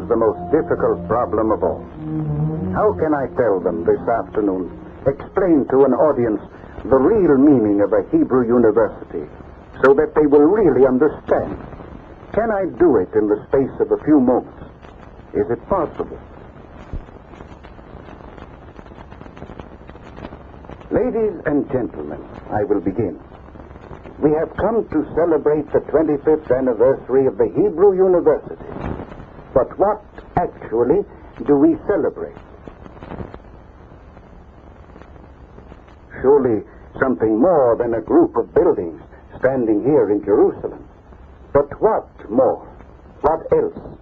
becomes the most difficult problem of all. How can I tell them this afternoon, explain to an audience the real meaning of a Hebrew university so that they will really understand? Can I do it in the space of a few moments? Is it possible? Ladies and gentlemen, I will begin. We have come to celebrate the 25th anniversary of the Hebrew University. But what actually do we celebrate? Surely something more than a group of buildings standing here in Jerusalem. But what more? What else?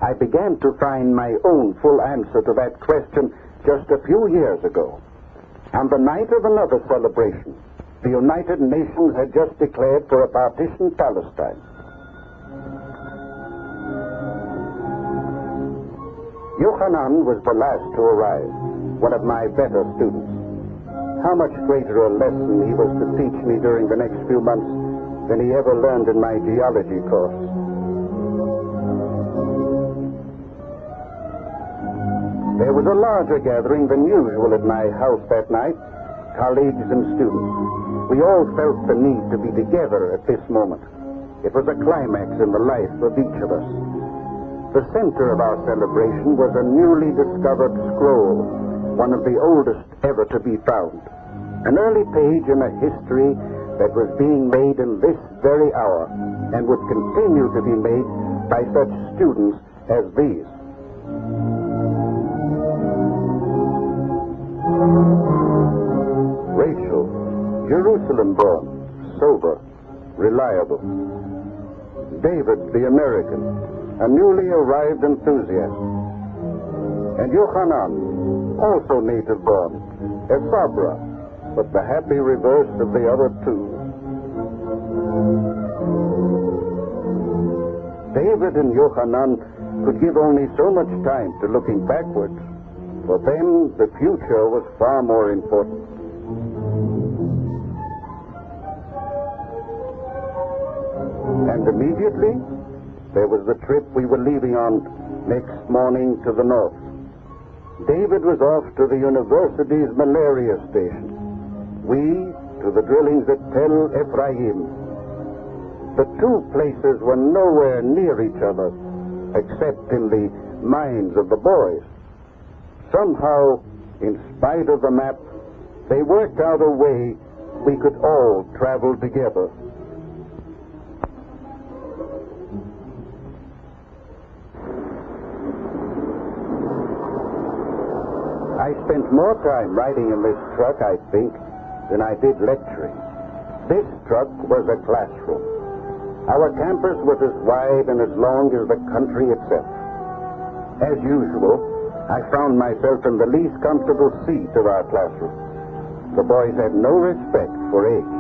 I began to find my own full answer to that question just a few years ago. On the night of another celebration, the United Nations had just declared for a partitioned Palestine. Yochanan was the last to arrive, one of my better students. How much greater a lesson he was to teach me during the next few months than he ever learned in my geology course. There was a larger gathering than usual at my house that night, colleagues and students. We all felt the need to be together at this moment. It was a climax in the life of each of us. The center of our celebration was a newly discovered scroll, one of the oldest ever to be found. An early page in a history that was being made in this very hour and would continue to be made by such students as these. Rachel, Jerusalem-born, sober, reliable. David, the American, a newly arrived enthusiast. And Yochanan, also native-born, a Sabra, but the happy reverse of the other two. David and Yochanan could give only so much time to looking backwards. For them, the future was far more important. And immediately, there was the trip we were leaving on next morning to the north. David was off to the university's malaria station. We to the drillings at Tel Ephraim. The two places were nowhere near each other, except in the minds of the boys. Somehow, in spite of the map, they worked out a way we could all travel together. I spent more time riding in this truck, I think, than I did lecturing. This truck was a classroom. Our campus was as wide and as long as the country itself. As usual, I found myself in the least comfortable seat of our classroom. The boys had no respect for age.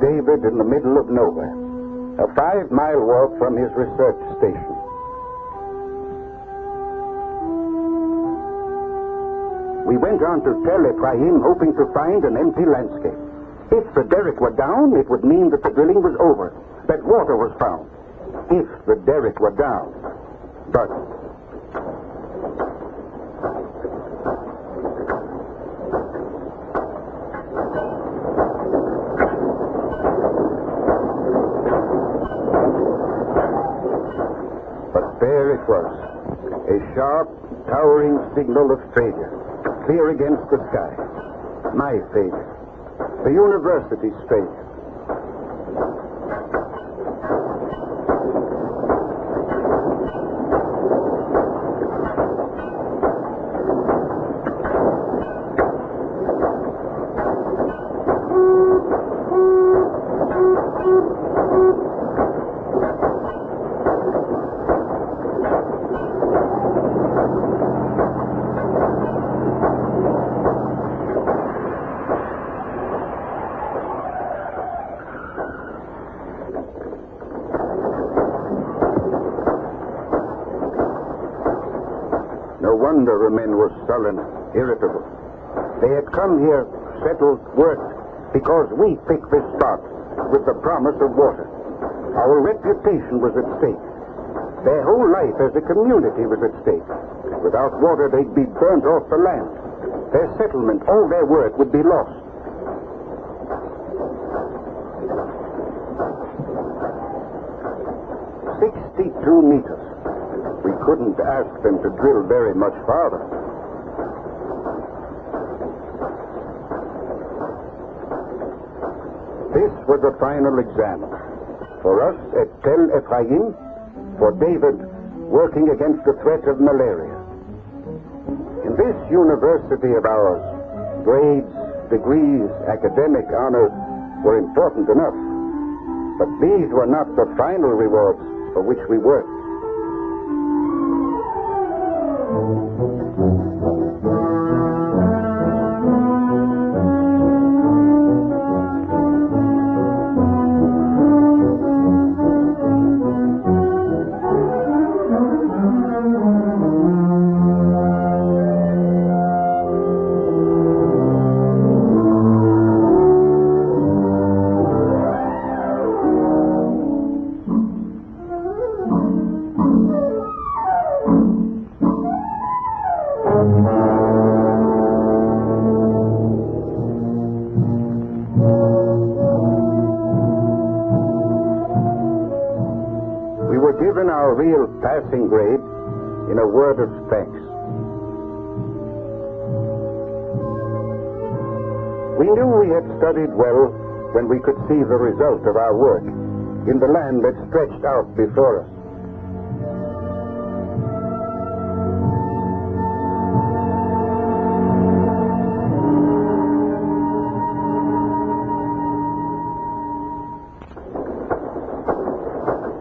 David in the middle of nowhere, a 5-mile walk from his research station. We went on to Tel Ephraim, hoping to find an empty landscape. If the derrick were down, it would mean that the drilling was over, that water was found. If the derrick were down. But there it was, a sharp, towering signal of failure, clear against the sky. My failure. The university's failure. wonder the men were sullen, irritable. They had come here, settled, worked, because we picked this spot with the promise of water. Our reputation was at stake. Their whole life as a community was at stake. Without water, they'd be burnt off the land. Their settlement, all their work would be lost. "62 meters. We couldn't ask them to drill very much farther. This was the final exam. For us at Tel Ephraim, for David working against the threat of malaria. In this university of ours, grades, degrees, academic honors were important enough. But these were not the final rewards for which we worked. Given our real passing grade in a word of thanks. We knew we had studied well when we could see the result of our work in the land that stretched out before us.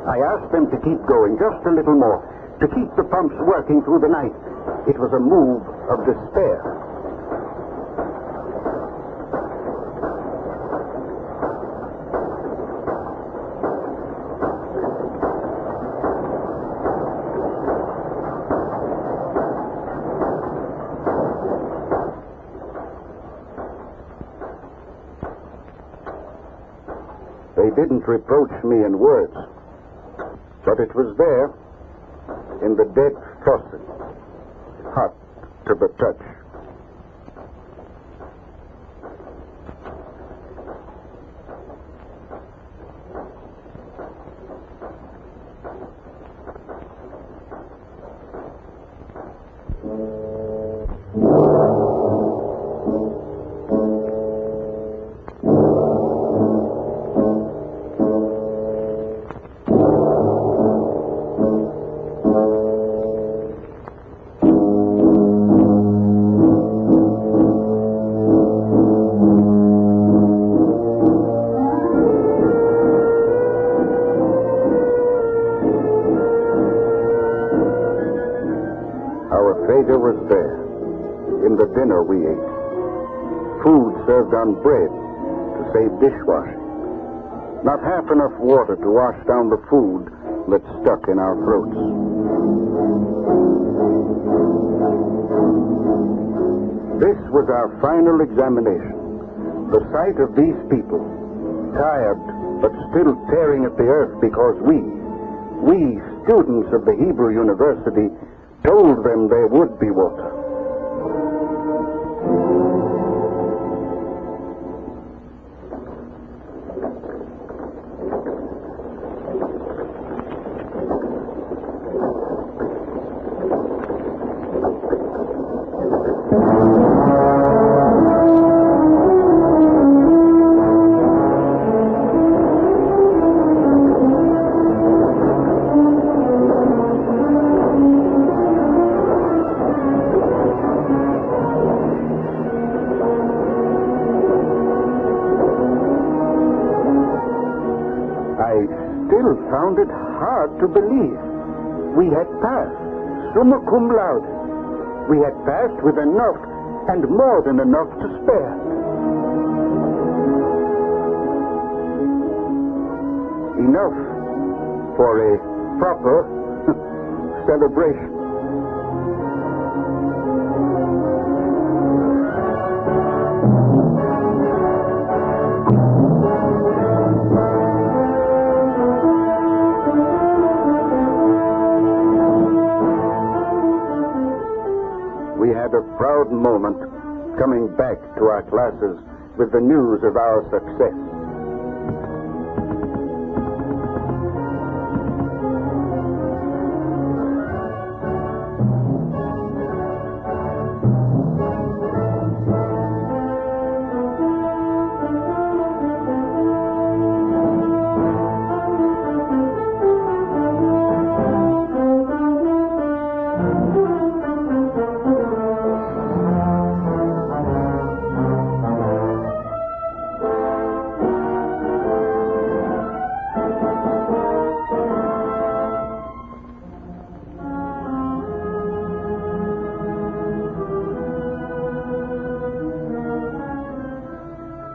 I asked them to keep going just a little more, to keep the pumps working through the night. It was a move of despair. They didn't reproach me in words. But it was there, in the dead faucet, hot to the touch. Vega was there, in the dinner we ate. Food served on bread to save dishwashing. Not half enough water to wash down the food that stuck in our throats. This was our final examination. The sight of these people, tired but still tearing at the earth because we students of the Hebrew University, told them there would be water. Found it hard to believe. We had passed, summa cum laude. We had passed with enough and more than enough to spare. Enough for a proper celebration. coming back to our classes with the news of our success.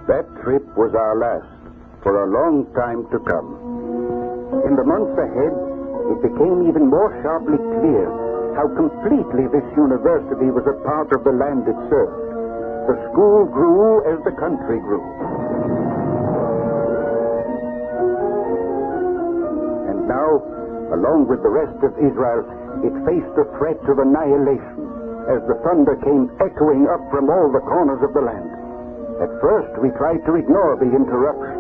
That trip was our last for a long time to come. In the months ahead, it became even more sharply clear how completely this university was a part of the land it served. The school grew as the country grew. And now, along with the rest of Israel, it faced a threat of annihilation as the thunder came echoing up from all the corners of the land. At first, we tried to ignore the interruption.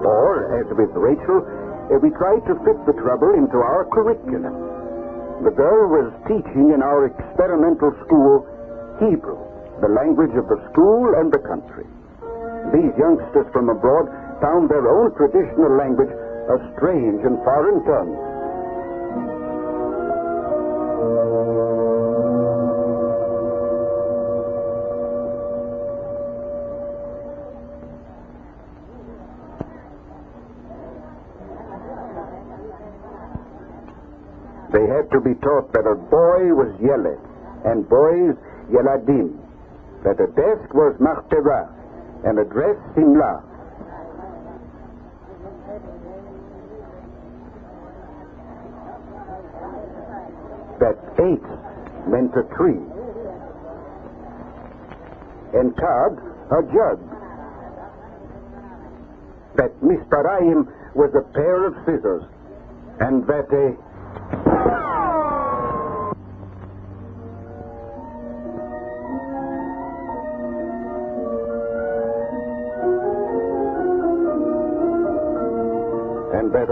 Or, as with Rachel, we tried to fit the trouble into our curriculum. The girl was teaching in our experimental school Hebrew, the language of the school and the country. These youngsters from abroad found their own traditional language a strange and foreign tongue. They had to be taught that a boy was Yeled, and boys Yeladim, that a desk was Machtera, and a dress Simla. That 8 meant a tree, and Kad, a jug. That Misparayim was a pair of scissors, and that a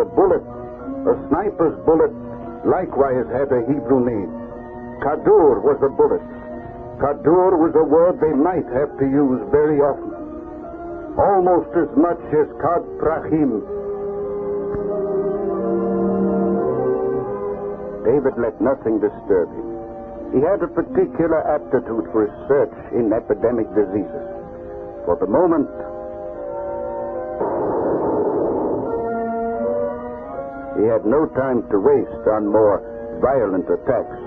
bullet, a sniper's bullet, likewise had a Hebrew name. Kadur was a bullet. Kadur was a word they might have to use very often, almost as much as Kad Prachim. David let nothing disturb him. He had a particular aptitude for research in epidemic diseases. For the moment, he had no time to waste on more violent attacks.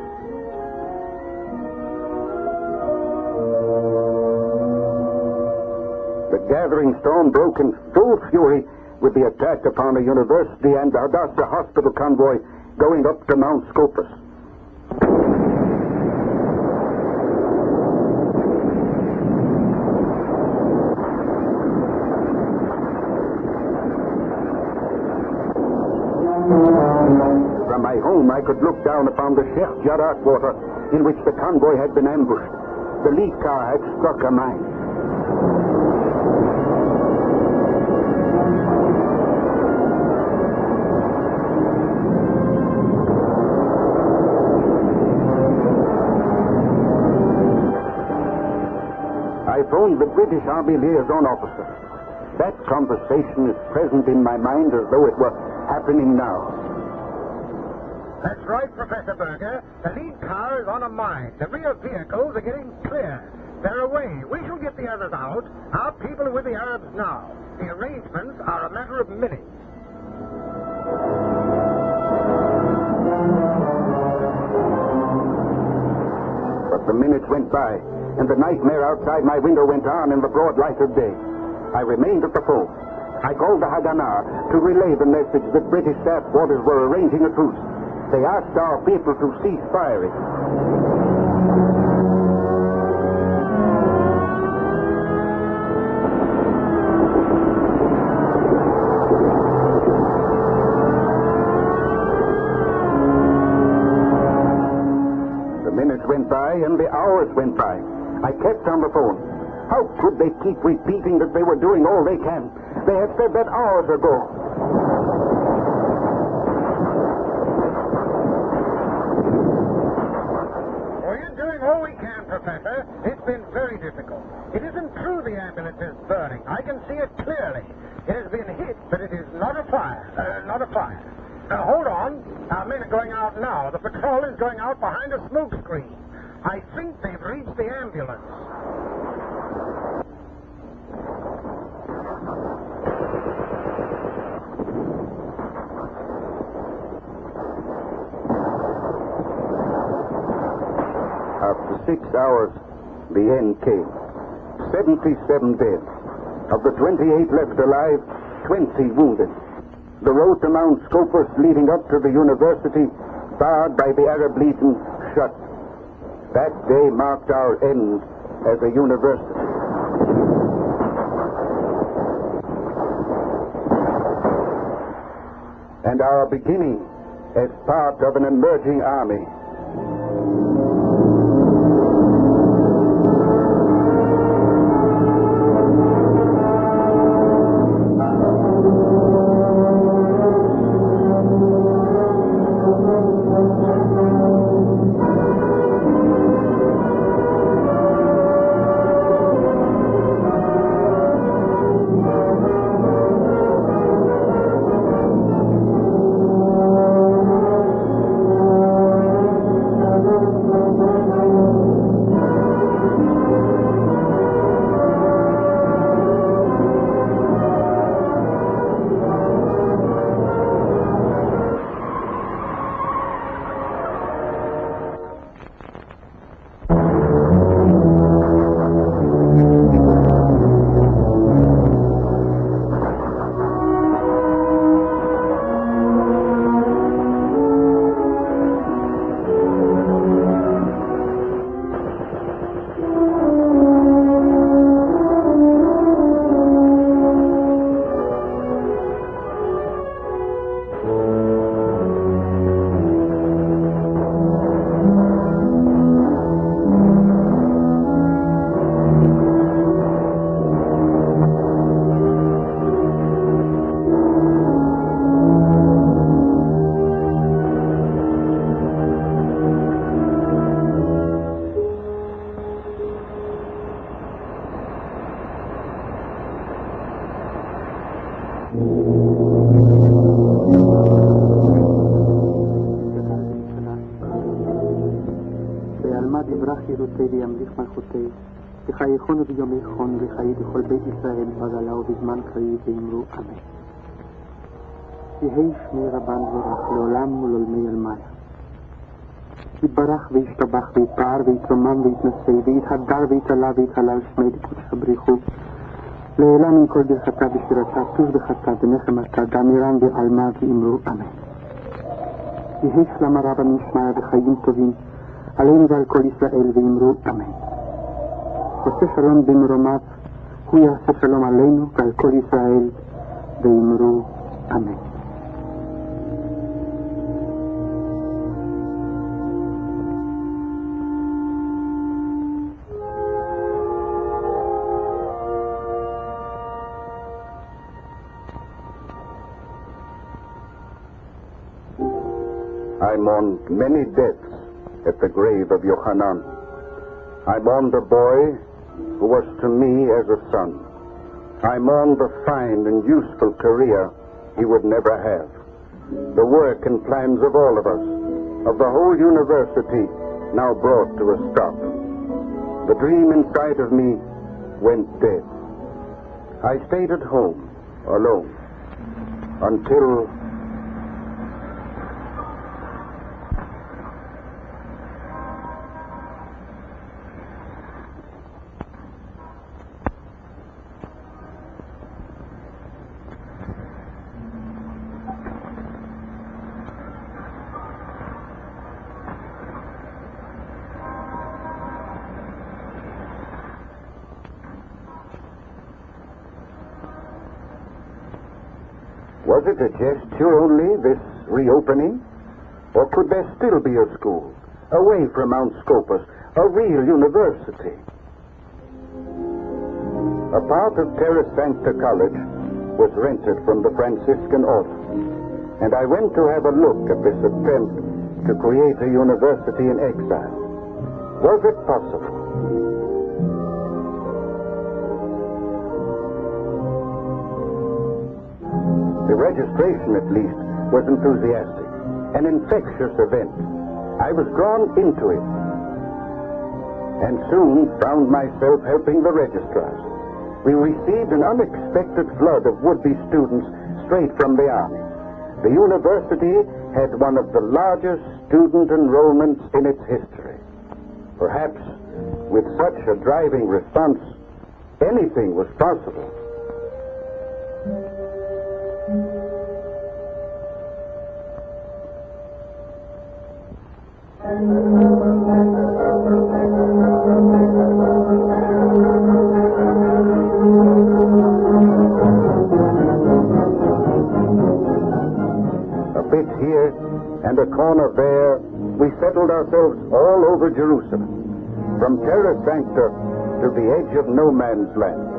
The gathering storm broke in full fury with the attack upon the university and the Hadassah hospital convoy going up to Mount Scopus. From my home, I could look down upon the Sheikh Jarrah quarter in which the convoy had been ambushed. The lead car had struck a mine. I phoned the British Army liaison officer. That conversation is present in my mind as though it were happening now. That's right, Professor Berger. The lead car is on a mine. The rear vehicles are getting clear. They're away. We shall get the others out. Our people are with the Arabs now. The arrangements are a matter of minutes. But the minutes went by, and the nightmare outside my window went on in the broad light of day. I remained at the phone. I called the Haganah to relay the message that British staff quarters were arranging a truce. They asked our people to cease firing. on the phone. How could they keep repeating that they were doing all they can? They had said that hours ago. We're doing all we can, Professor. It's been very difficult. It isn't true the ambulance is burning. I can see it clearly. It has been hit, but it is not a fire. Not a fire. Hold on. Our men are going out now. The patrol is going out behind a smoke screen. I think they've reached the ambulance. After 6 hours, the end came. 77 dead. Of the 28 left alive, 20 wounded. The road to Mount Scopus leading up to the university, barred by the Arab Legion, shut. That day marked our end as a university. And our beginning as part of an emerging army. וחייכון וביומי חון וחיי בכל בית ישראל בגלה ובזמן קריב ואמרו אמן. יהי שמי רבן זורח לעולם ולעולמי אלמיה. יתברך וישתבח ויתפאר ויתרומם ויתנשא ויתהדר ויתעלה ויתהלל שמי דקודש בריחו לעולם עם כל ברכתה ושירתה טוב בחתה ונחמתה דמירם ועלמה ואמרו אמן. יהי שלמה רבה משמעיה וחיים טובים עלינו ועל כל ישראל ואמרו אמן. עושה שלום במרומיו, הוא יעשה שלום עלינו ועל כל ישראל, ואמרו אמן. I mourned many deaths at the grave of Yohanan. I mourned a boy who was to me as a son. I mourned the fine and useful career he would never have. The work and plans of all of us, of the whole university, now brought to a stop. The dream inside of me went dead. I stayed at home, alone, until... Was it a gesture only, this reopening? Or could there still be a school, away from Mount Scopus, a real university? A part of Terra Sancta College was rented from the Franciscan order, and I went to have a look at this attempt to create a university in exile. Was it possible? The registration, at least, was enthusiastic, an infectious event. I was drawn into it, and soon found myself helping the registrars. We received an unexpected flood of would-be students straight from the army. The university had one of the largest student enrollments in its history. Perhaps, with such a driving response, anything was possible. Here and a corner there, we settled ourselves all over Jerusalem, from Terra Sancta to the edge of no man's land.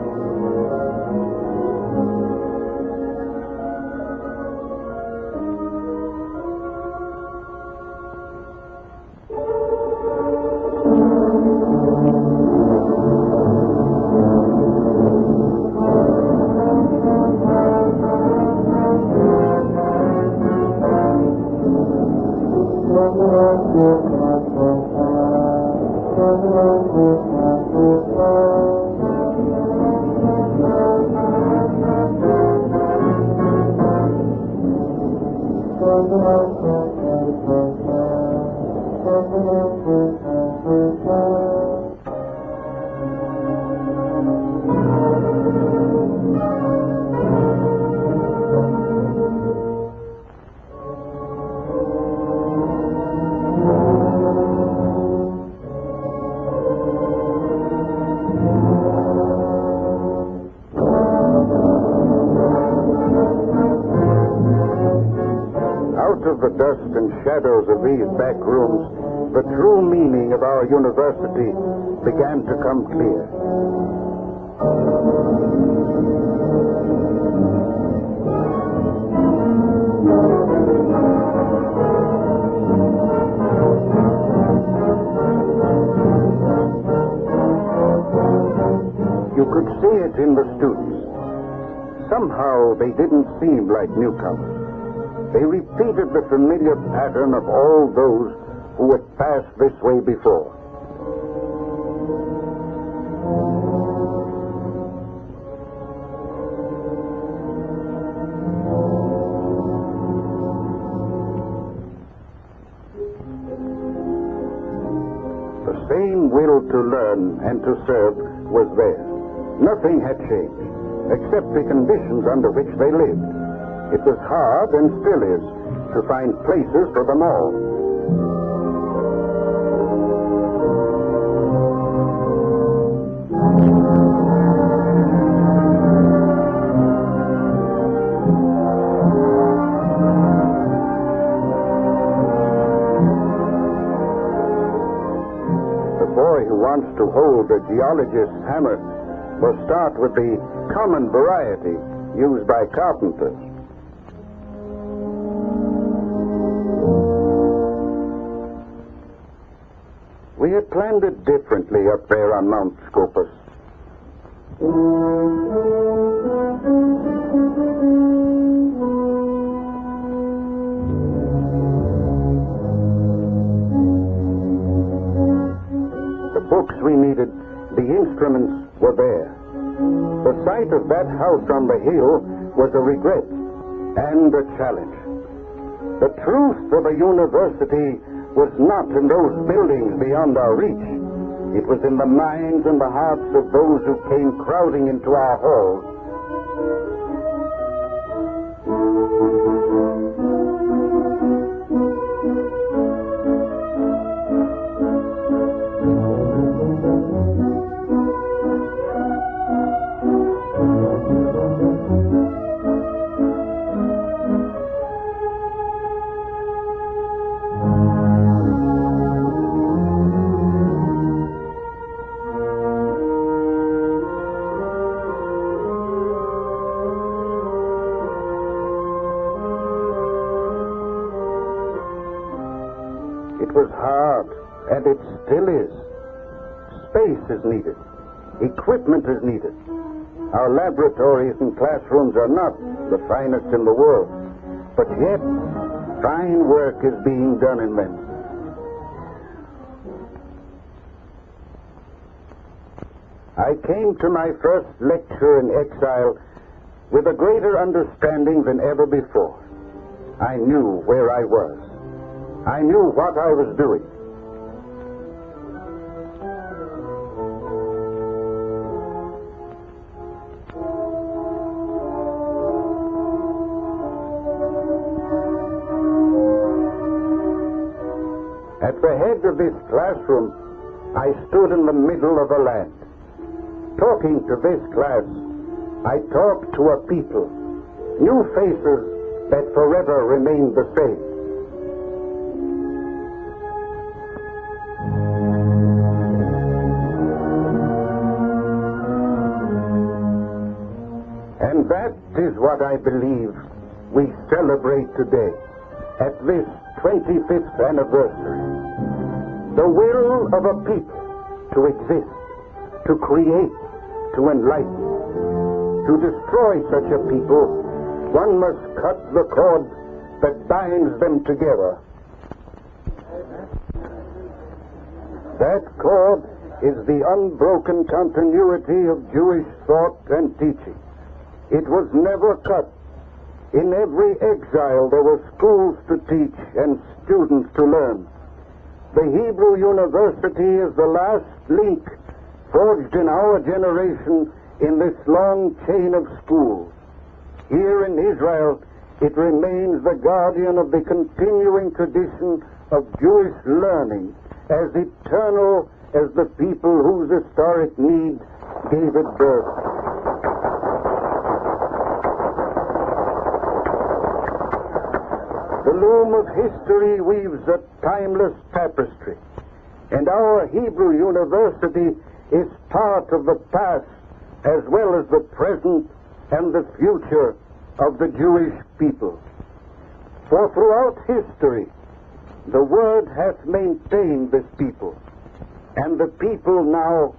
The dust and shadows of these back rooms, the true meaning of our university began to come clear. You could see it in the students. Somehow they didn't seem like newcomers. They repeated the familiar pattern of all those who had passed this way before. The same will to learn and to serve was there. Nothing had changed, except the conditions under which they lived. It was hard, and still is, to find places for them all. The boy who wants to hold a geologist's hammer will start with the common variety used by carpenters. We had planned it differently up there on Mount Scopus. The books we needed, the instruments were there. The sight of that house on the hill was a regret and a challenge. The truth of a university was not in those buildings beyond our reach. It was in the minds and the hearts of those who came crowding into our halls. was hard, and it still is. Space is needed. Equipment is needed. Our laboratories and classrooms are not the finest in the world, but yet fine work is being done in them. I came to my first lecture in exile with a greater understanding than ever before. I knew where I was. I knew what I was doing. At the head of this classroom, I stood in the middle of a land. Talking to this class, I talked to a people, new faces that forever remained the same. And that is what I believe we celebrate today, at this 25th anniversary. The will of a people to exist, to create, to enlighten. To destroy such a people, one must cut the cord that binds them together. That cord is the unbroken continuity of Jewish thought and teaching. It was never cut. In every exile there were schools to teach and students to learn. The Hebrew University is the last link forged in our generation in this long chain of schools. Here in Israel, it remains the guardian of the continuing tradition of Jewish learning, as eternal as the people whose historic need gave it birth. The loom of history weaves a timeless tapestry, and our Hebrew University is part of the past as well as the present and the future of the Jewish people. For throughout history, the Word hath maintained this people, and the people now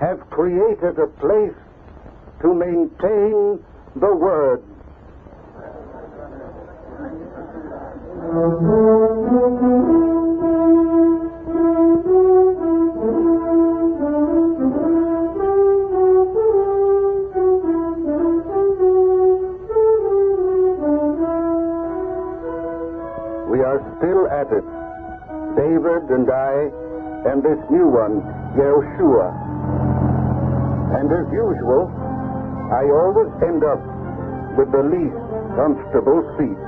have created a place to maintain the Word. We are still at it, David and I, and this new one, Yehoshua. And as usual, I always end up with the least comfortable seat.